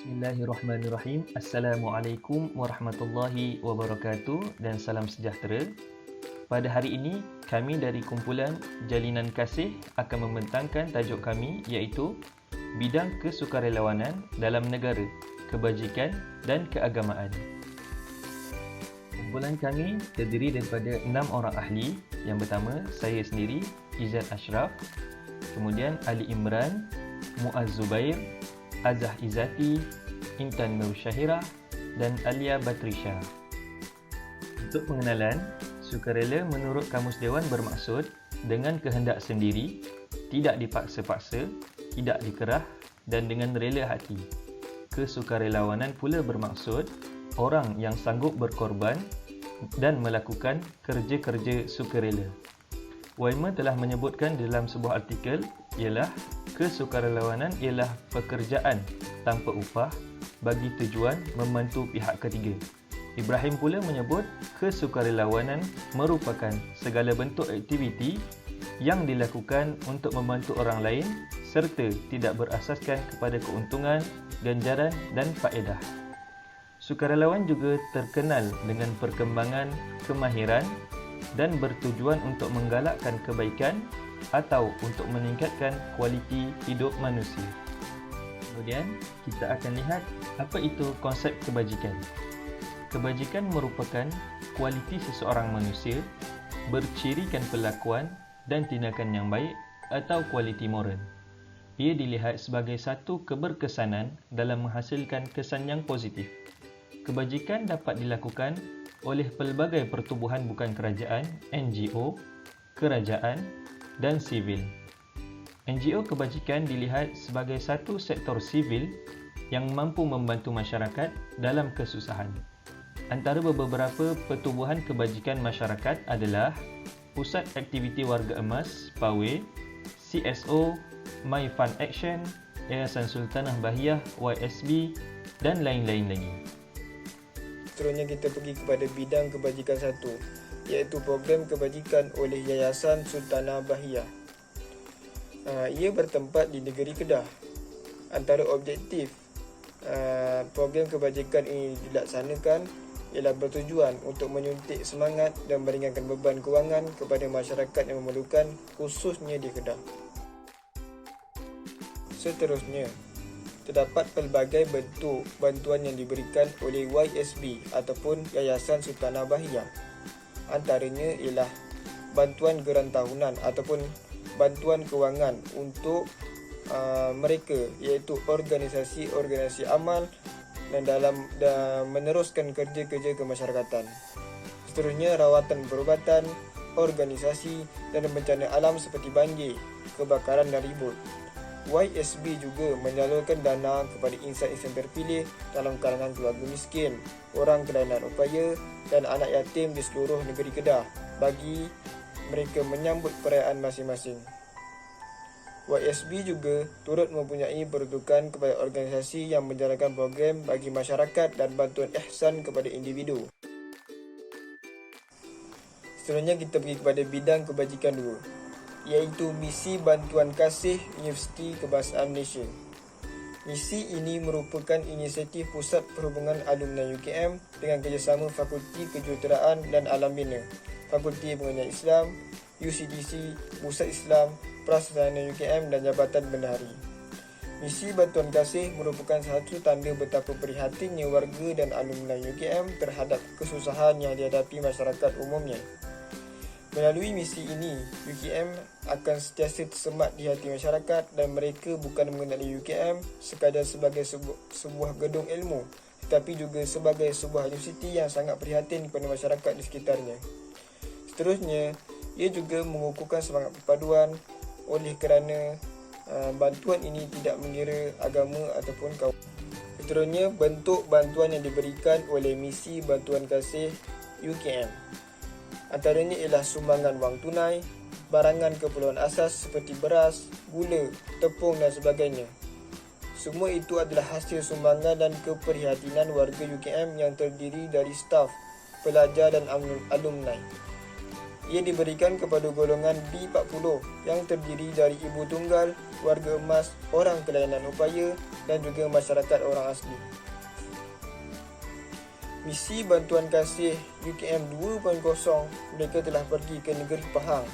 Bismillahirrahmanirrahim. Assalamualaikum warahmatullahi wabarakatuh dan salam sejahtera. Pada hari ini, kami dari kumpulan Jalinan Kasih akan membentangkan tajuk kami iaitu Bidang Kesukarelawanan dalam Negara, Kebajikan dan Keagamaan. Kumpulan kami terdiri daripada 6 orang ahli. Yang pertama, saya sendiri, Izzat Ashraf. Kemudian Ali Imran, Muaz Zubair, Azah Izzati, Intan Nur Syahirah dan Alia Batrisha. Untuk pengenalan, sukarela menurut Kamus Dewan bermaksud dengan kehendak sendiri, tidak dipaksa-paksa, tidak dikerah dan dengan rela hati. Kesukarelawanan pula bermaksud orang yang sanggup berkorban dan melakukan kerja-kerja sukarela. Weimer telah menyebutkan dalam sebuah artikel ialah kesukarelawanan ialah pekerjaan tanpa upah bagi tujuan membantu pihak ketiga. Ibrahim pula menyebut kesukarelawanan merupakan segala bentuk aktiviti yang dilakukan untuk membantu orang lain serta tidak berasaskan kepada keuntungan, ganjaran dan faedah. Sukarelawan juga terkenal dengan perkembangan kemahiran dan bertujuan untuk menggalakkan kebaikan atau untuk meningkatkan kualiti hidup manusia. Kemudian, kita akan lihat apa itu konsep kebajikan. Kebajikan merupakan kualiti seseorang manusia bercirikan perlakuan dan tindakan yang baik atau kualiti moral. Ia dilihat sebagai satu keberkesanan dalam menghasilkan kesan yang positif. Kebajikan dapat dilakukan oleh pelbagai pertubuhan bukan kerajaan, NGO, kerajaan dan sivil. NGO kebajikan dilihat sebagai satu sektor sivil yang mampu membantu masyarakat dalam kesusahan. Antara beberapa pertubuhan kebajikan masyarakat adalah Pusat Aktiviti Warga Emas, PAWE, CSO, My Fund Action, Yayasan Sultanah Bahiyah, YSB dan lain-lain lagi. Seterusnya kita pergi kepada bidang kebajikan 1, iaitu program kebajikan oleh Yayasan Sultanah Bahiyah. Ia bertempat di negeri Kedah. Antara objektif program kebajikan ini dilaksanakan ialah bertujuan untuk menyuntik semangat dan meringankan beban kewangan kepada masyarakat yang memerlukan, khususnya di Kedah. Seterusnya, terdapat pelbagai bentuk bantuan yang diberikan oleh YSB ataupun Yayasan Sultanah Bahiyah. Antaranya ialah bantuan geran tahunan ataupun bantuan kewangan untuk mereka, iaitu organisasi-organisasi amal dan meneruskan kerja-kerja kemasyarakatan. Seterusnya, rawatan perubatan, organisasi dan bencana alam seperti banjir, kebakaran dan ribut. YSB juga menyalurkan dana kepada insan-insan terpilih dalam kalangan keluarga miskin, orang kelainan upaya dan anak yatim di seluruh negeri Kedah bagi mereka menyambut perayaan masing-masing. YSB juga turut mempunyai peruntukan kepada organisasi yang menjalankan program bagi masyarakat dan bantuan ihsan kepada individu. Seterusnya kita pergi kepada bidang kebajikan 2, iaitu Misi Bantuan Kasih Universiti Kebangsaan Malaysia. Misi ini merupakan inisiatif Pusat Perhubungan Alumni UKM dengan kerjasama Fakulti Kejuruteraan dan Alam Bina, Fakulti Pengajian Islam, UCDC, Pusat Islam, Prasarana UKM dan Jabatan Bendahari. Misi Bantuan Kasih merupakan satu tanda betapa prihatinnya warga dan alumni UKM terhadap kesusahan yang dihadapi masyarakat umumnya. Melalui misi ini, UKM akan sentiasa tersemat di hati masyarakat dan mereka bukan mengenali UKM sekadar sebagai sebuah gedung ilmu, tetapi juga sebagai sebuah universiti yang sangat prihatin kepada masyarakat di sekitarnya. Seterusnya, ia juga mengukuhkan semangat perpaduan oleh kerana bantuan ini tidak mengira agama ataupun kaum. Seterusnya, bentuk bantuan yang diberikan oleh Misi Bantuan Kasih UKM. Antaranya ialah sumbangan wang tunai, barangan keperluan asas seperti beras, gula, tepung dan sebagainya. Semua itu adalah hasil sumbangan dan keprihatinan warga UKM yang terdiri dari staf, pelajar dan alumni. ia diberikan kepada golongan B40 yang terdiri dari ibu tunggal, warga emas, orang kelainan upaya dan juga masyarakat orang asli. Misi bantuan kasih UKM 2.0, mereka telah pergi ke negeri Pahang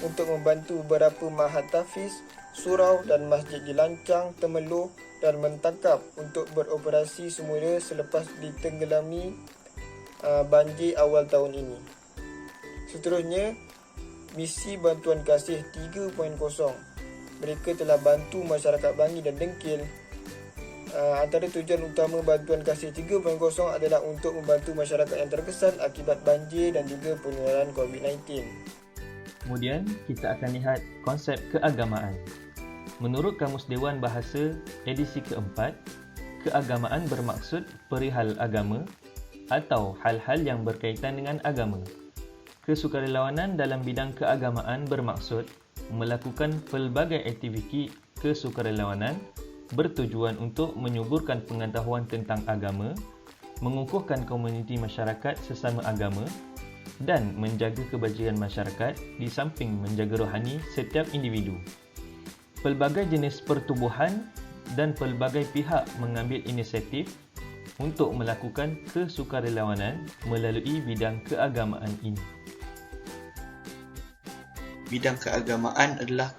untuk membantu beberapa mahat tahfiz, surau dan masjid dilancang, Temeloh dan Mentakap untuk beroperasi semula selepas ditenggelami banjir awal tahun ini. Seterusnya, misi bantuan kasih 3.0, mereka telah bantu masyarakat Bangi dan Dengkil. Antara tujuan utama bantuan kasih 3.0 adalah untuk membantu masyarakat yang terkesan akibat banjir dan juga penularan COVID-19. Kemudian, kita akan lihat konsep keagamaan. Menurut Kamus Dewan Bahasa edisi keempat, keagamaan bermaksud perihal agama atau hal-hal yang berkaitan dengan agama. Kesukarelawanan dalam bidang keagamaan bermaksud melakukan pelbagai aktiviti kesukarelawanan bertujuan untuk menyuburkan pengetahuan tentang agama, mengukuhkan komuniti masyarakat sesama agama dan menjaga kebajikan masyarakat di samping menjaga rohani setiap individu. Pelbagai jenis pertubuhan dan pelbagai pihak mengambil inisiatif untuk melakukan kesukarelawanan melalui bidang keagamaan ini. Bidang keagamaan adalah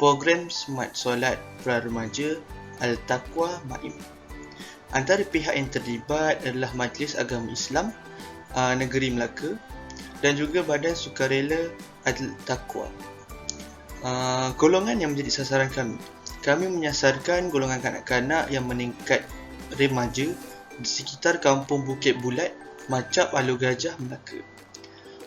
program Smart Solat Pra-Remaja Al-Taqwa Maim. Antara pihak yang terlibat adalah Majlis Agama Islam Negeri Melaka dan juga Badan Sukarela Al-Taqwa. Golongan yang menjadi sasaran kami menyasarkan golongan kanak-kanak yang meningkat remaja di sekitar kampung Bukit Bulat, Macap, Alor Gajah, Melaka.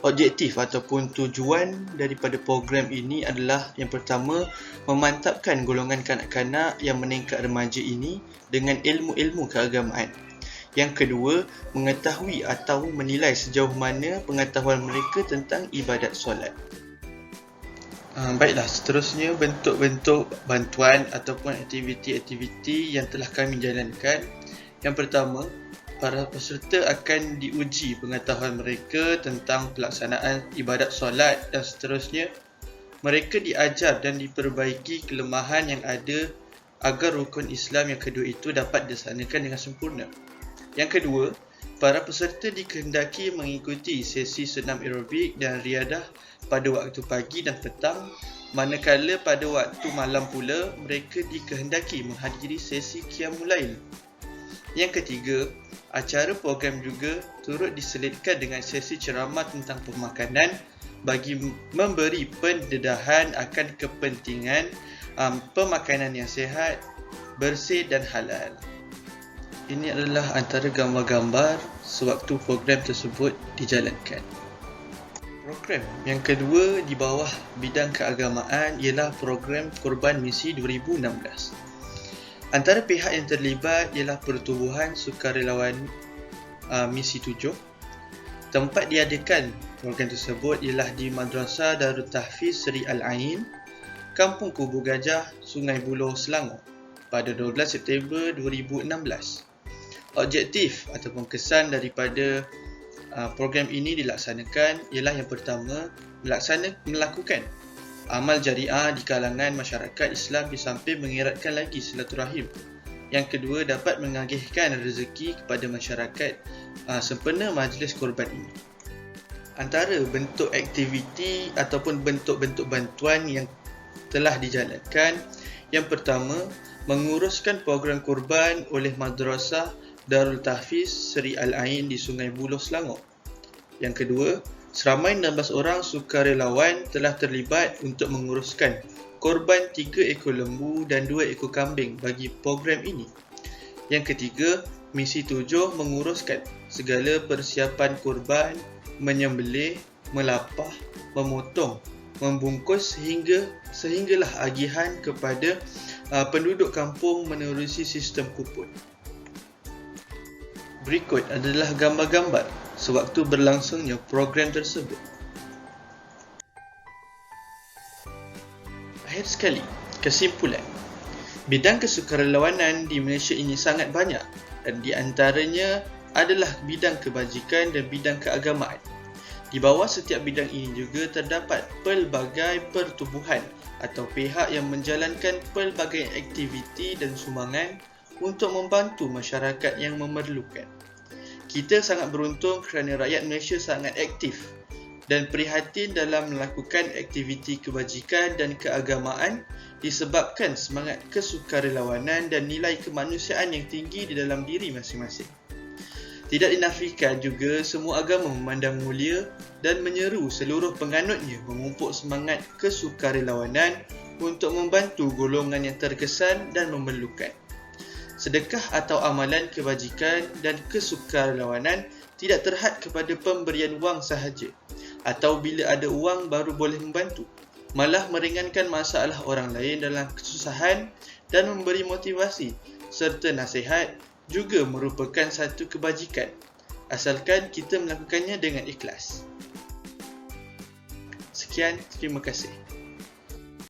Objektif ataupun tujuan daripada program ini adalah yang pertama, memantapkan golongan kanak-kanak yang meningkat remaja ini dengan ilmu-ilmu keagamaan. Yang kedua, mengetahui atau menilai sejauh mana pengetahuan mereka tentang ibadat solat. Baiklah, seterusnya bentuk-bentuk bantuan ataupun aktiviti-aktiviti yang telah kami jalankan. Yang pertama, para peserta akan diuji pengetahuan mereka tentang pelaksanaan ibadat solat dan seterusnya. Mereka diajar dan diperbaiki kelemahan yang ada agar rukun Islam yang kedua itu dapat dilaksanakan dengan sempurna. Yang kedua, para peserta dikehendaki mengikuti sesi senam aerobik dan riadah pada waktu pagi dan petang, manakala pada waktu malam pula mereka dikehendaki menghadiri sesi qiyamul lail. Yang ketiga, acara program juga turut diselitkan dengan sesi ceramah tentang pemakanan bagi memberi pendedahan akan kepentingan pemakanan yang sihat, bersih dan halal. Ini adalah antara gambar-gambar sewaktu program tersebut dijalankan. Program yang kedua di bawah bidang keagamaan ialah program Korban Misi 2016. Antara pihak yang terlibat ialah Pertubuhan Sukarelawan Misi 7. Tempat diadakan program tersebut ialah di Madrasah Darul Tahfiz Seri Al-Ain, Kampung Kubu Gajah, Sungai Buloh, Selangor pada 12 September 2016. Objektif ataupun kesan daripada program ini dilaksanakan ialah yang pertama, melakukan amal jariah di kalangan masyarakat Islam di samping mengeratkan lagi silaturahim. Yang kedua, dapat mengagihkan rezeki kepada masyarakat sempena majlis korban ini. Antara bentuk aktiviti ataupun bentuk-bentuk bantuan yang telah dijalankan, yang pertama, menguruskan program korban oleh Madrasah Darul Tahfiz Seri Al-Ain di Sungai Buloh, Selangor. Yang kedua, seramai 16 orang sukarelawan telah terlibat untuk menguruskan korban 3 ekor lembu dan 2 ekor kambing bagi program ini. Yang ketiga, Misi 7 menguruskan segala persiapan korban, menyembelih, melapah, memotong, membungkus sehinggalah agihan kepada penduduk kampung menerusi sistem kupon. Berikut adalah gambar-gambar sewaktu berlangsungnya program tersebut. Akhir sekali, kesimpulan. Bidang kesukarelawanan di Malaysia ini sangat banyak dan di antaranya adalah bidang kebajikan dan bidang keagamaan. Di bawah setiap bidang ini juga terdapat pelbagai pertubuhan atau pihak yang menjalankan pelbagai aktiviti dan sumbangan untuk membantu masyarakat yang memerlukan. Kita sangat beruntung kerana rakyat Malaysia sangat aktif dan prihatin dalam melakukan aktiviti kebajikan dan keagamaan disebabkan semangat kesukarelawanan dan nilai kemanusiaan yang tinggi di dalam diri masing-masing. Tidak dinafikan juga semua agama memandang mulia dan menyeru seluruh penganutnya memupuk semangat kesukarelawanan untuk membantu golongan yang terkesan dan memerlukan. Sedekah atau amalan kebajikan dan kesukarelawanan tidak terhad kepada pemberian wang sahaja atau bila ada wang baru boleh membantu, malah meringankan masalah orang lain dalam kesusahan dan memberi motivasi serta nasihat juga merupakan satu kebajikan, asalkan kita melakukannya dengan ikhlas. Sekian, terima kasih.